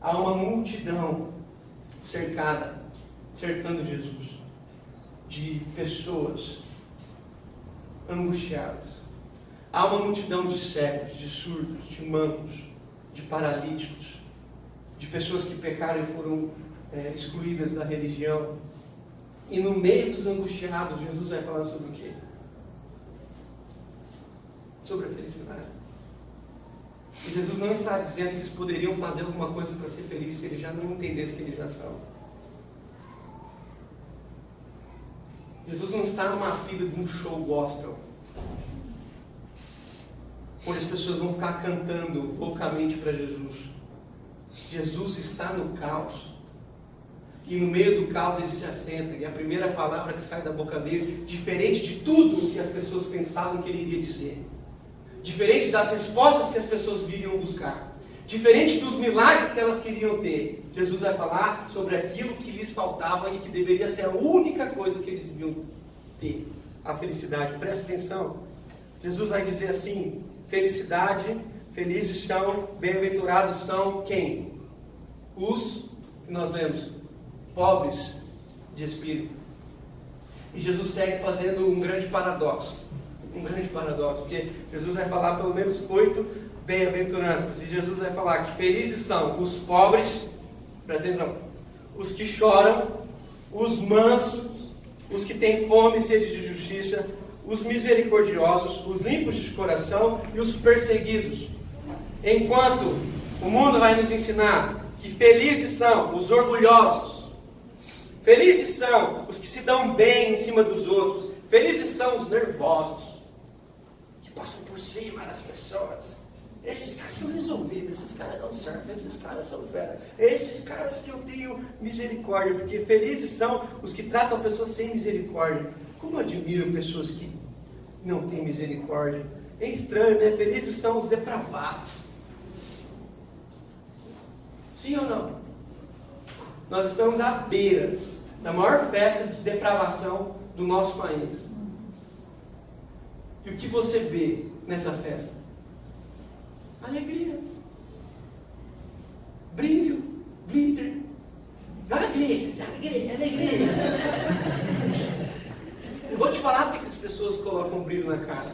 Há uma multidão cercando Jesus, de pessoas angustiadas. Há uma multidão de cegos, de surdos, de mancos, de paralíticos, de pessoas que pecaram e foram excluídas da religião. E no meio dos angustiados, Jesus vai falar sobre o quê? Sobre a felicidade. E Jesus não está dizendo que eles poderiam fazer alguma coisa para ser felizes se eles já não entendessem que eles já são. Jesus não está numa fila de um show gospel, onde as pessoas vão ficar cantando loucamente para Jesus. Jesus está no caos. E no meio do caos ele se assenta. E a primeira palavra que sai da boca dele, diferente de tudo o que as pessoas pensavam que ele iria dizer, diferente das respostas que as pessoas viriam buscar, diferente dos milagres que elas queriam ter, Jesus vai falar sobre aquilo que lhes faltava e que deveria ser a única coisa que eles deviam ter: a felicidade. Preste atenção. Jesus vai dizer assim: felicidade, felizes são, bem-aventurados são quem? Os, que nós lemos, pobres de espírito. E Jesus segue fazendo um grande paradoxo, porque Jesus vai falar pelo menos 8 bem-aventuranças, e Jesus vai falar que felizes são os pobres, presta atenção, os que choram, os mansos, os que têm fome e sede de justiça, os misericordiosos, os limpos de coração e os perseguidos. Enquanto o mundo vai nos ensinar que felizes são os orgulhosos, felizes são os que se dão bem em cima dos outros, felizes são os nervosos, que passam por cima das pessoas. Esses caras são resolvidos, esses caras dão certo, esses caras são fera, esses caras que eu tenho misericórdia, porque felizes são os que tratam pessoas sem misericórdia. Como eu admiro pessoas que não têm misericórdia. É estranho, né? Felizes são os depravados. Sim ou não? Nós estamos à beira da maior festa de depravação do nosso país. E o que você vê nessa festa? Alegria, brilho, glitter, alegria. Eu vou te falar porque as pessoas colocam brilho na cara.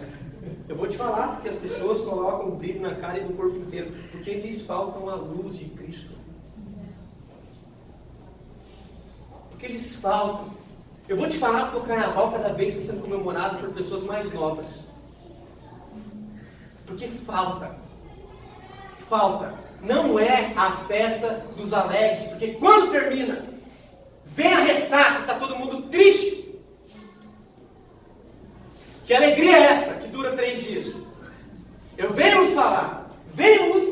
Eu vou te falar porque as pessoas colocam brilho na cara e no corpo inteiro, porque lhes faltam a luz de Cristo. Porque lhes faltam. Eu vou te falar porque o carnaval cada vez está sendo comemorado por pessoas mais novas. Porque falta. Não é a festa dos alegres, porque quando termina, vem a ressaca, está todo mundo triste. Que alegria é essa que dura 3 dias? Eu venho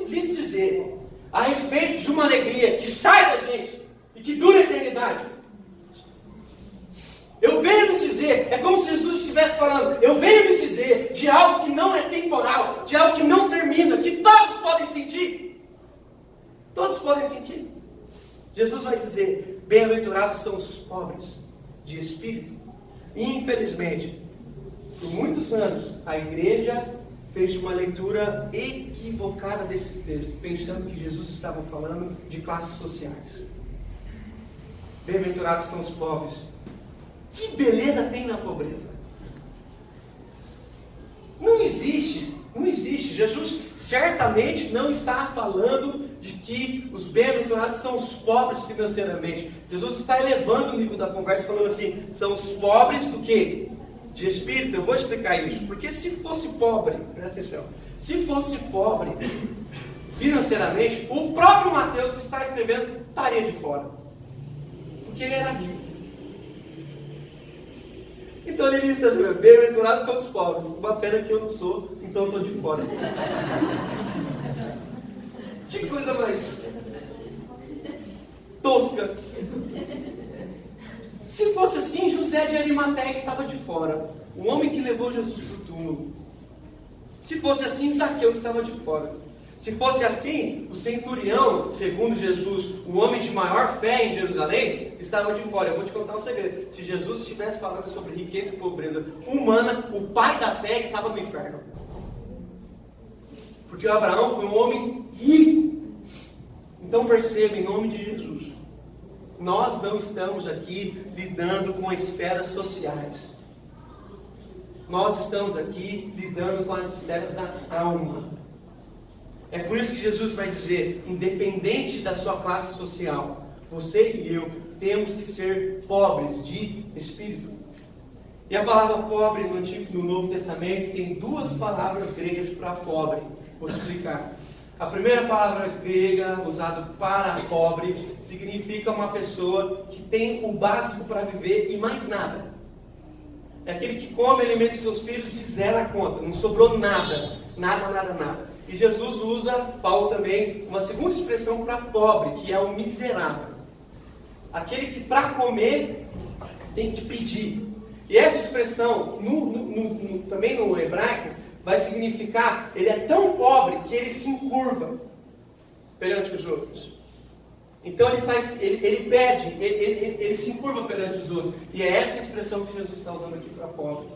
lhes dizer a respeito de uma alegria que sai da gente e que dura a eternidade. Eu venho lhes dizer, é como se Jesus estivesse falando, eu venho lhes dizer de algo que não é temporal, de algo que não termina, que todos podem sentir. Todos podem sentir. Jesus vai dizer, bem-aventurados são os pobres de espírito. E infelizmente, por muitos anos, a igreja fez uma leitura equivocada desse texto, pensando que Jesus estava falando de classes sociais. Bem-aventurados são os pobres. Que beleza tem na pobreza? Não existe. Jesus certamente não está falando de que os bem-aventurados são os pobres financeiramente. Jesus está elevando o nível da conversa, falando assim, são os pobres do quê? de espírito, eu vou explicar isso. Porque se fosse pobre, presta atenção, se fosse pobre financeiramente, o próprio Mateus que está escrevendo estaria de fora. Porque ele era rico. Então ele diz assim, bem-aventurados são os pobres. Uma pena que eu não sou, então eu estou de fora. Que coisa mais tosca. Se fosse assim, José de Arimateia estava de fora. O homem que levou Jesus para o túmulo. Se fosse assim, Zaqueu estava de fora. Se fosse assim, o centurião, segundo Jesus, o homem de maior fé em Jerusalém, estava de fora. Eu vou te contar um segredo. Se Jesus estivesse falando sobre riqueza e pobreza humana, o pai da fé estava no inferno. Porque o Abraão foi um homem rico. Então perceba, em nome de Jesus, nós não estamos aqui lidando com esferas sociais. Nós estamos aqui lidando com as esferas da alma. É por isso que Jesus vai dizer, independente da sua classe social, você e eu temos que ser pobres de espírito. E a palavra pobre no Novo Testamento tem duas palavras gregas para pobre. Vou explicar. A primeira palavra grega usada para pobre significa uma pessoa que tem o básico para viver e mais nada. É aquele que come, alimenta os seus filhos e zera a conta. Não sobrou nada. Nada. E Jesus usa, Paulo também, uma segunda expressão para pobre, que é o miserável. Aquele que para comer tem que pedir. E essa expressão, também no hebraico, vai significar, ele é tão pobre que ele se encurva perante os outros. Então ele pede, ele se encurva perante os outros. E é essa expressão que Jesus está usando aqui para pobre.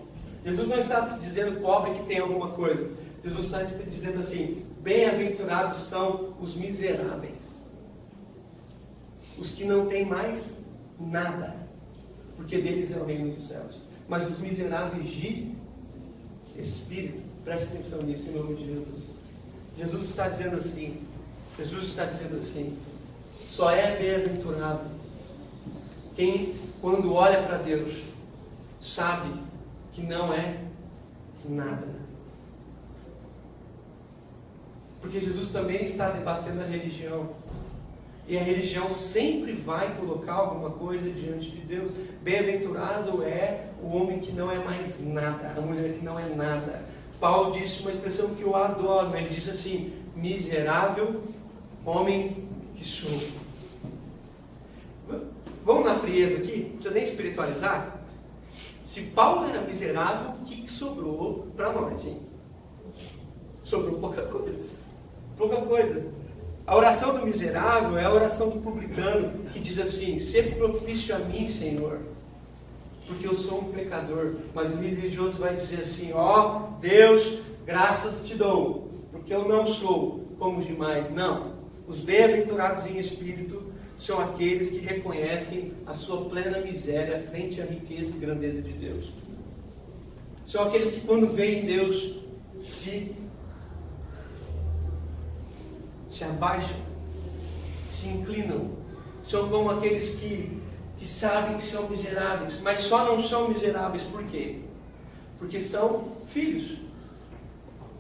Jesus não está dizendo pobre que tem alguma coisa. Jesus está dizendo assim, bem-aventurados são os miseráveis. Os que não têm mais nada. Porque deles é o reino dos céus. Mas os miseráveis de espírito, preste atenção nisso em nome de Jesus. Jesus está dizendo assim, só é bem-aventurado quem, quando olha para Deus, sabe que não é nada. Porque Jesus também está debatendo a religião. E a religião sempre vai colocar alguma coisa diante de Deus. Bem-aventurado é o homem que não é mais nada, a mulher que não é nada. Paulo disse uma expressão que eu adoro. Ele disse assim, miserável homem que sou. Vamos na frieza aqui? Não precisa nem espiritualizar. Se Paulo era miserável, o que sobrou para nós, gente? Sobrou pouca coisa. Pouca coisa. A oração do miserável é a oração do publicano, que diz assim, sempre propício a mim, Senhor, porque eu sou um pecador. Mas o religioso vai dizer assim, ó Deus, graças te dou, porque eu não sou como os demais. Não. Os bem-aventurados em espírito são aqueles que reconhecem a sua plena miséria frente à riqueza e grandeza de Deus. São aqueles que quando veem Deus se abaixam, se inclinam. São como aqueles que sabem que são miseráveis, mas só não são miseráveis por quê? Porque são filhos.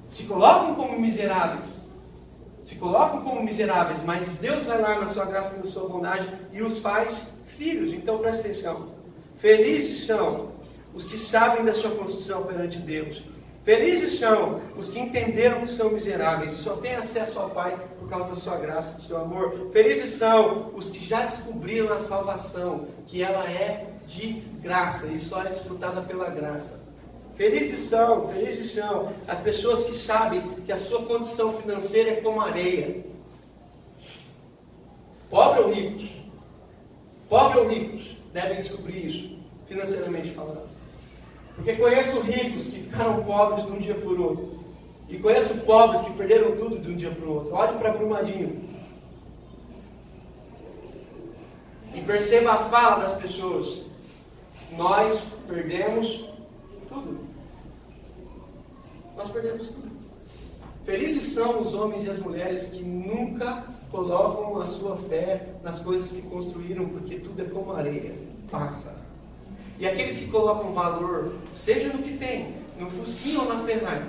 Se colocam como miseráveis, mas Deus vai lá na sua graça e na sua bondade e os faz filhos. Então presta atenção. Felizes são os que sabem da sua condição perante Deus. Felizes são os que entenderam que são miseráveis e só têm acesso ao Pai por causa da sua graça, do seu amor. Felizes são os que já descobriram a salvação, que ela é de graça e só é desfrutada pela graça. Felizes são as pessoas que sabem que a sua condição financeira é como areia. Pobres ou ricos devem descobrir isso, financeiramente falando. Porque conheço ricos que ficaram pobres de um dia por outro. E conheço pobres que perderam tudo de um dia para o outro. Olhe para Brumadinho. E perceba a fala das pessoas. Nós perdemos tudo. Nós perdemos tudo. Felizes são os homens e as mulheres que nunca colocam a sua fé nas coisas que construíram, porque tudo é como areia, passa. E aqueles que colocam valor, seja no que tem, no Fusquinha ou na Ferrari,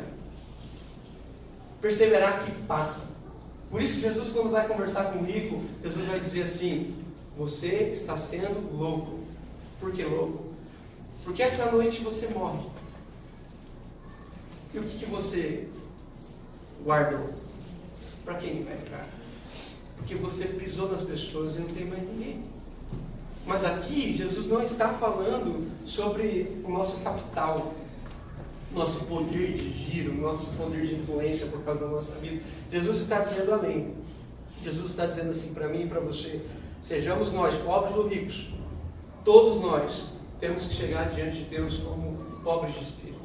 perceberá que passa. Por isso Jesus, quando vai conversar com o rico, Jesus vai dizer assim: você está sendo louco. Por que louco? Porque essa noite você morre. E o que você guardou? Para quem vai ficar? Porque você pisou nas pessoas e não tem mais ninguém. Mas aqui, Jesus não está falando sobre o nosso capital, nosso poder de giro, nosso poder de influência por causa da nossa vida. Jesus está dizendo além. Jesus está dizendo assim para mim e para você: sejamos nós, pobres ou ricos, todos nós temos que chegar diante de Deus como pobres de espírito.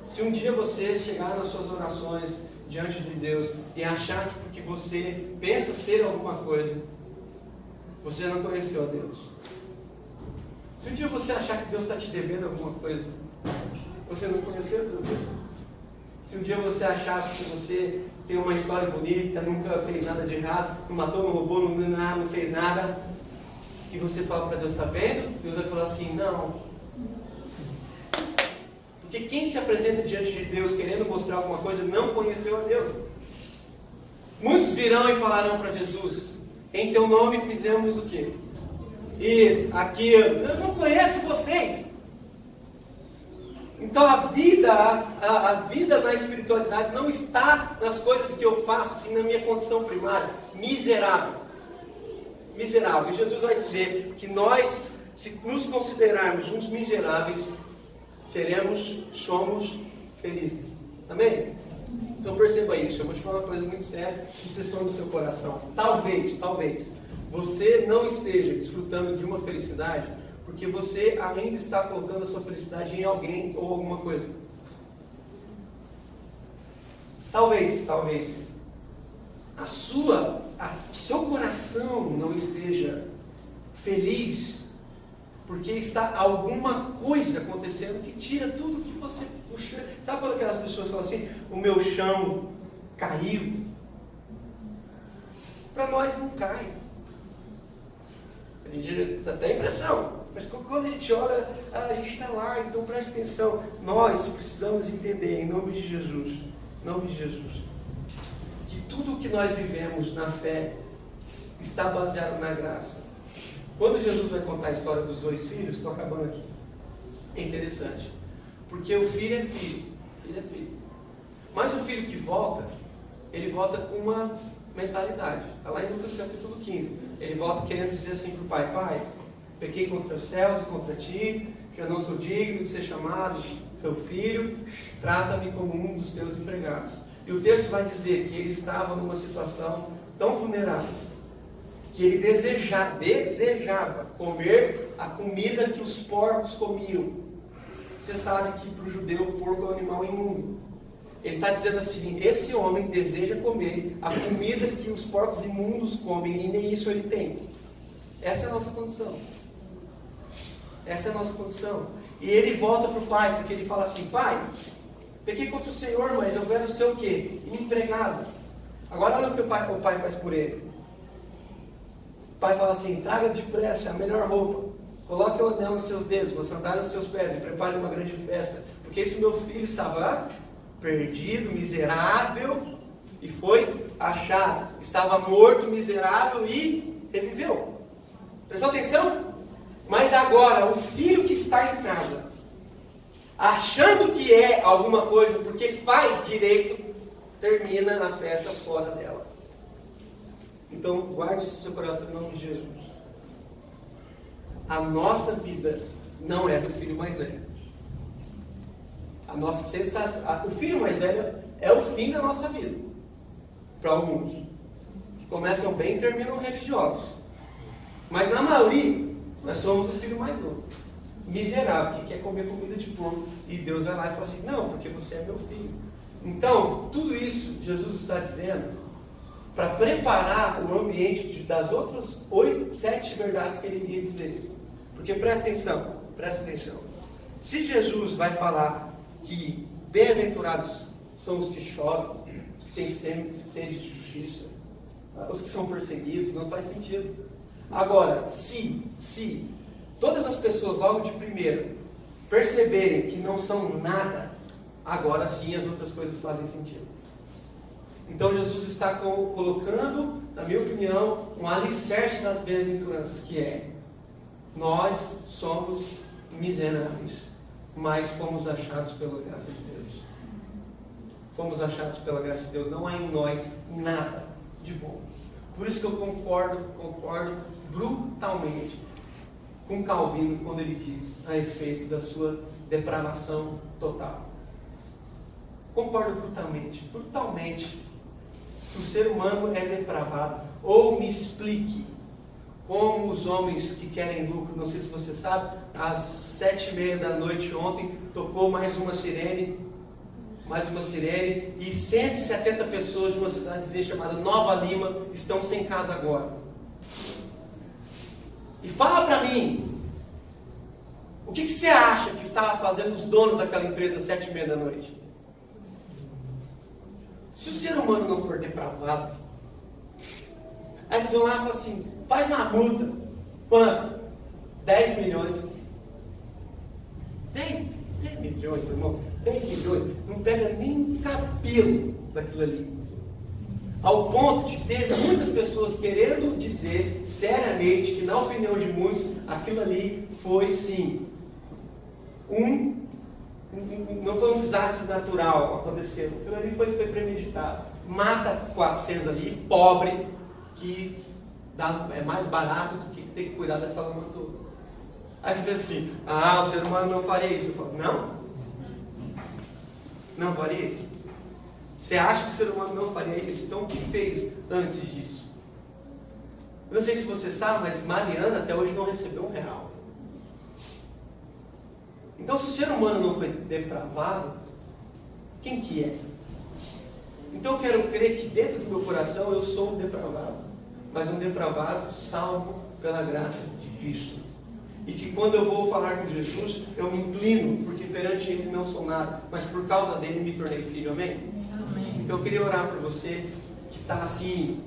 Se um dia você chegar nas suas orações diante de Deus e achar que porque você pensa ser alguma coisa, você não conheceu a Deus. Se um dia você achar que Deus está te devendo alguma coisa, você não conheceu a Deus. Se um dia você achar que você tem uma história bonita, nunca fez nada de errado, não matou, não roubou, não fez nada, e você fala para Deus: está vendo? Deus vai falar assim: não. Porque quem se apresenta diante de Deus querendo mostrar alguma coisa não conheceu a Deus. Muitos virão e falarão para Jesus: em teu nome fizemos o quê? Isso, aquilo. Eu não conheço vocês. Então a vida na espiritualidade não está nas coisas que eu faço, assim, na minha condição primária. Miserável. Miserável. E Jesus vai dizer que nós, se nos considerarmos uns miseráveis, somos felizes. Amém? Então perceba isso. Eu vou te falar uma coisa muito séria, que você some no seu coração. Talvez, você não esteja desfrutando de uma felicidade porque você ainda está colocando a sua felicidade em alguém ou alguma coisa. Talvez o seu coração não esteja feliz porque está alguma coisa acontecendo que tira tudo que você... Sabe quando aquelas pessoas falam assim: o meu chão caiu? Para nós não cai. A gente dá até impressão. Mas quando a gente olha, a gente está lá. Então preste atenção. Nós precisamos entender, em nome de Jesus, que tudo o que nós vivemos na fé está baseado na graça. Quando Jesus vai contar a história dos dois filhos, estou acabando aqui, é interessante, porque o filho é filho, mas o filho que volta, ele volta com uma mentalidade. Está lá em Lucas capítulo 15. Ele volta querendo dizer assim para o pai: pai, pequei contra os céus e contra ti, já não sou digno de ser chamado teu filho, trata-me como um dos teus empregados. E o texto vai dizer que ele estava numa situação tão vulnerável que ele desejava comer a comida que os porcos comiam. Você sabe que para o judeu o porco é um animal imundo. Ele está dizendo assim: esse homem deseja comer a comida que os porcos imundos comem, e nem isso ele tem. Essa é a nossa condição. E ele volta para o pai, porque ele fala assim: pai, pequei contra o Senhor, mas eu quero ser o quê? Empregado. Agora olha o que o pai faz por ele. O pai fala assim: traga depressa a melhor roupa, coloque o anel nos seus dedos, uma sandália nos seus pés, e prepare uma grande festa, porque esse meu filho estava perdido, miserável, e foi achado. Estava morto, miserável, e reviveu. Prestou atenção? Mas agora, o filho que está em casa, achando que é alguma coisa, porque faz direito, termina na festa fora dela. Então, guarde isso no seu coração em nome de Jesus. A nossa vida não é do filho mais velho. A nossa sensação, o filho mais velho é o fim da nossa vida. Para alguns, que começam bem e terminam religiosos. Mas na maioria, nós somos o filho mais novo, miserável, que quer comer comida de porco. E Deus vai lá e fala assim: não, porque você é meu filho. Então, tudo isso Jesus está dizendo para preparar o ambiente das outras 7 verdades que ele iria dizer. Porque presta atenção. Se Jesus vai falar que bem-aventurados são os que choram, os que têm sede de justiça, os que são perseguidos, não faz sentido. Agora, se todas as pessoas logo de primeira perceberem que não são nada, agora sim as outras coisas fazem sentido. Então Jesus está colocando, na minha opinião, um alicerce das bem-aventuranças, que é: nós somos miseráveis, mas fomos achados pela graça de Deus. Fomos achados pela graça de Deus, não há em nós nada de bom. Por isso que eu concordo brutalmente com Calvino quando ele diz a respeito da sua depravação total. Concordo brutalmente que o ser humano é depravado. Ou me explique como os homens que querem lucro, não sei se você sabe, às 7h30 da noite ontem tocou mais uma sirene, e 170 pessoas de uma cidadezinha chamada Nova Lima estão sem casa agora. E fala para mim, o que você acha que estava fazendo os donos daquela empresa às 7h30 da noite? Se o ser humano não for depravado, aí eles vão lá e falam assim: faz uma multa. Quanto? 10 milhões. 10 milhões, irmão. 10 milhões. Não pega nem um cabelo daquilo ali. Ao ponto de ter muitas pessoas querendo dizer seriamente que, na opinião de muitos, aquilo ali foi sim não foi um desastre natural, aconteceu. Aquilo ali foi premeditado. Mata 400 ali, pobre, que é mais barato do que ter que cuidar dessa lama toda. Aí você pensa assim: o ser humano não faria isso. Eu falo: não faria. Você acha que o ser humano não faria isso? Então o que fez antes disso? Eu não sei se você sabe, mas Mariana até hoje não recebeu R$1. Então, se o ser humano não foi depravado, quem que é? Então eu quero crer que dentro do meu coração eu sou um depravado, mas um depravado salvo pela graça de Cristo. E que quando eu vou falar com Jesus, eu me inclino, porque perante Ele não sou nada, mas por causa dele me tornei filho. Amém? Amém. Então eu queria orar por você que está assim,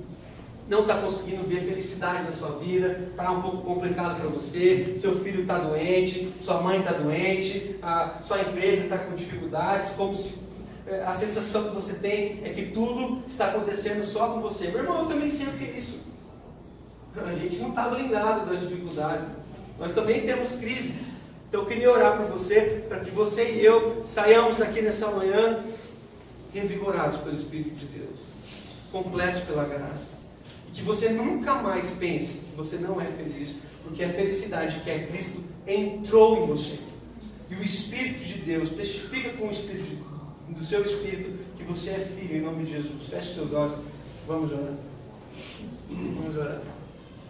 não está conseguindo ver felicidade na sua vida, está um pouco complicado para você, seu filho está doente, sua mãe está doente, a sua empresa está com dificuldades, como se a sensação que você tem é que tudo está acontecendo só com você. Meu irmão, eu também sei o que é isso. A gente não está blindado das dificuldades, nós também temos crise. Então eu queria orar por você, para que você e eu saiamos daqui nessa manhã revigorados pelo Espírito de Deus, completos pela graça. Que você nunca mais pense que você não é feliz, porque a felicidade que é Cristo entrou em você. E o Espírito de Deus testifica com o Espírito do seu Espírito que você é filho, em nome de Jesus. Feche seus olhos, vamos orar. Vamos orar.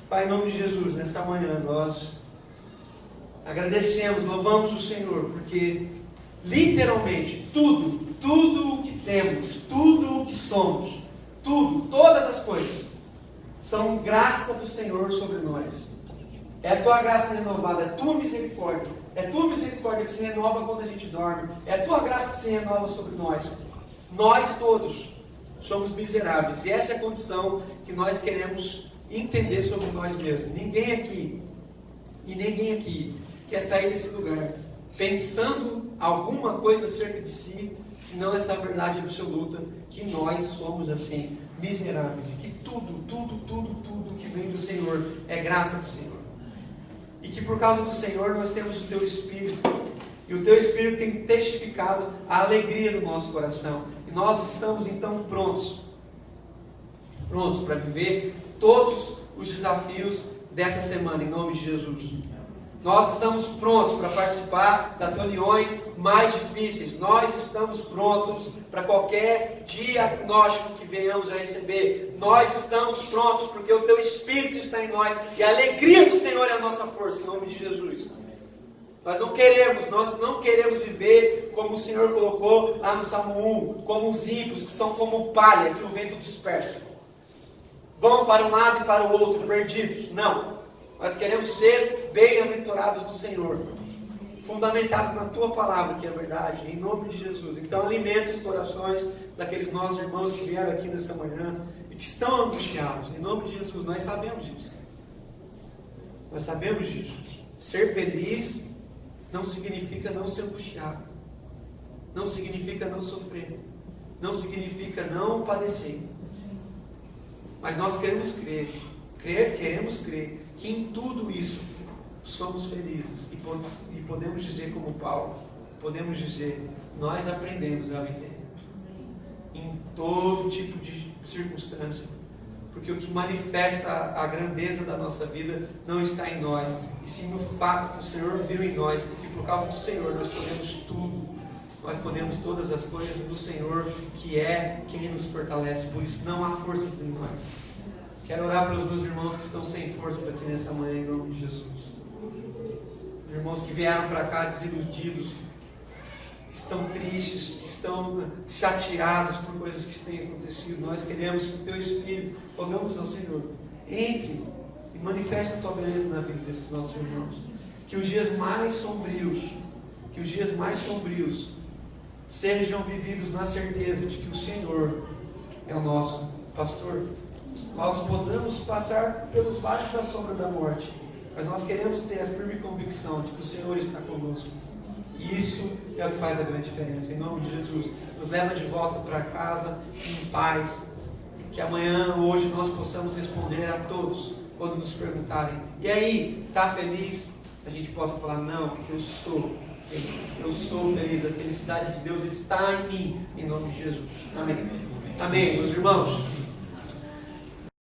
Pai, em nome de Jesus, nessa manhã nós agradecemos, louvamos o Senhor, porque literalmente tudo o que temos, tudo o que somos, todas as coisas, são graça do Senhor sobre nós. É a tua graça renovada, é a tua misericórdia. É a tua misericórdia que se renova quando a gente dorme. É a tua graça que se renova sobre nós. Nós todos somos miseráveis. E essa é a condição que nós queremos entender sobre nós mesmos. Ninguém aqui quer sair desse lugar pensando alguma coisa acerca de si, senão essa verdade absoluta, que nós somos assim, miseráveis, e que tudo que vem do Senhor é graça do Senhor, e que por causa do Senhor nós temos o Teu Espírito, e o Teu Espírito tem testificado a alegria do nosso coração, e nós estamos então prontos para viver todos os desafios dessa semana, em nome de Jesus. Nós estamos prontos para participar das reuniões mais difíceis. Nós estamos prontos para qualquer diagnóstico que venhamos a receber. Nós estamos prontos porque o Teu Espírito está em nós. E a alegria do Senhor é a nossa força, em nome de Jesus. Nós não queremos viver como o Senhor colocou lá no Salmo 1, como os ímpios, que são como palha que o vento dispersa. Vão para um lado e para o outro, perdidos. Não. Nós queremos ser bem-aventurados do Senhor, fundamentados na Tua palavra, que é a verdade, em nome de Jesus. Então alimenta os corações daqueles nossos irmãos que vieram aqui nessa manhã e que estão angustiados, em nome de Jesus. Nós sabemos disso. Ser feliz não significa não se angustiar, não significa não sofrer, não significa não padecer. Mas nós queremos crer que em tudo isso somos felizes e podemos dizer como Paulo, podemos dizer, nós aprendemos a viver em todo tipo de circunstância, porque o que manifesta a grandeza da nossa vida não está em nós, e sim no fato que o Senhor viu em nós, e que por causa do Senhor nós podemos tudo, nós podemos todas as coisas do Senhor, que é quem nos fortalece. Por isso não há forças em nós. Quero orar pelos meus irmãos que estão sem forças aqui nessa manhã, em nome de Jesus. Os irmãos que vieram para cá desiludidos, que estão tristes, que estão chateados por coisas que têm acontecido. Nós queremos que o Teu Espírito, rogamos ao Senhor, entre e manifeste a Tua beleza na vida desses nossos irmãos. Que os dias mais sombrios, sejam vividos na certeza de que o Senhor é o nosso pastor. Nós podemos passar pelos vales da sombra da morte, mas nós queremos ter a firme convicção de que o Senhor está conosco. E isso é o que faz a grande diferença. Em nome de Jesus, nos leva de volta para casa em paz. Que amanhã, hoje, nós possamos responder a todos quando nos perguntarem: e aí, está feliz? A gente possa falar: não, porque eu sou feliz. Eu sou feliz. A felicidade de Deus está em mim. Em nome de Jesus. Amém. Amém, meus irmãos.